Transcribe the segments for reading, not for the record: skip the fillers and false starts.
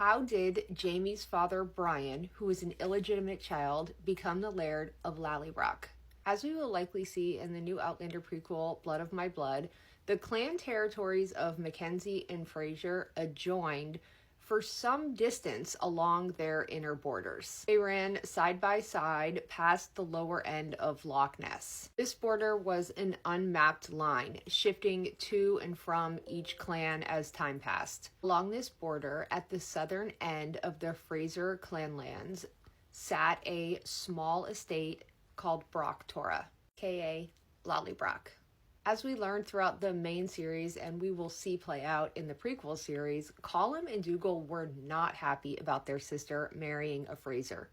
How did Jamie's father, Brian, who was an illegitimate child, become the Laird of Lallybroch? As we will likely see in the new Outlander prequel, Blood of My Blood, the clan territories of Mackenzie and Fraser adjoined for some distance along their inner borders. They ran side by side past the lower end of Loch Ness. This border was an unmapped line, shifting to and from each clan as time passed. Along this border, at the southern end of the Fraser clan lands, sat a small estate called Broch Torah, aka Lallybroch. As we learned throughout the main series, and we will see play out in the prequel series, Colum and Dougal were not happy about their sister marrying a Fraser,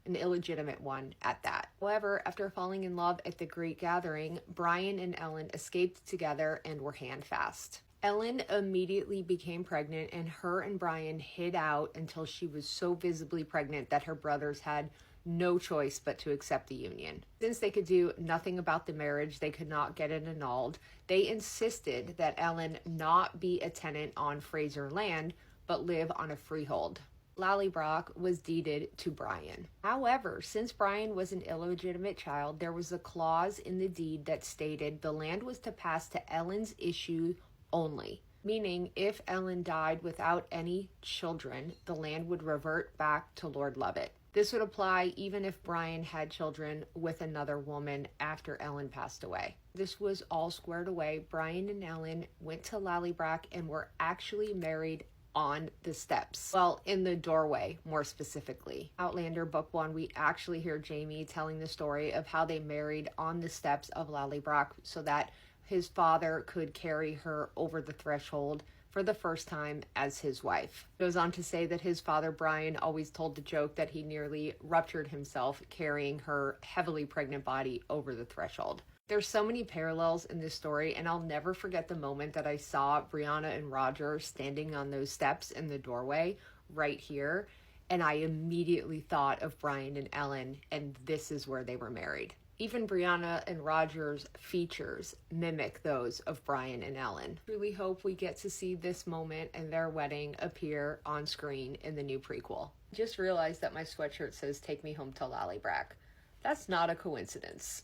an illegitimate one at that. However, after falling in love at the Great Gathering, Brian and Ellen escaped together and were handfast. Ellen immediately became pregnant, and her and Brian hid out until she was so visibly pregnant that her brothers had no choice but to accept the union. Since they could do nothing about the marriage, they could not get it annulled. They insisted that Ellen not be a tenant on Fraser land, but live on a freehold. Lallybroch was deeded to Brian. However, since Brian was an illegitimate child, there was a clause in the deed that stated the land was to pass to Ellen's issue only, meaning if Ellen died without any children, the land would revert back to Lord Lovett. This would apply even if Brian had children with another woman after Ellen passed away. This was all squared away. Brian and Ellen went to Lallybroch and were actually married on the steps. Well, in the doorway, more specifically. Outlander Book 1, we actually hear Jamie telling the story of how they married on the steps of Lallybroch so that his father could carry her over the threshold for the first time as his wife. Goes on to say that his father, Brian, always told the joke that he nearly ruptured himself carrying her heavily pregnant body over the threshold. There's so many parallels in this story, and I'll never forget the moment that I saw Brianna and Roger standing on those steps in the doorway right here, and I immediately thought of Brian and Ellen, and this is where they were married. Even Brianna and Roger's features mimic those of Brian and Ellen. Really hope we get to see this moment and their wedding appear on screen in the new prequel. Just realized that my sweatshirt says "Take me home to Lallybroch." That's not a coincidence.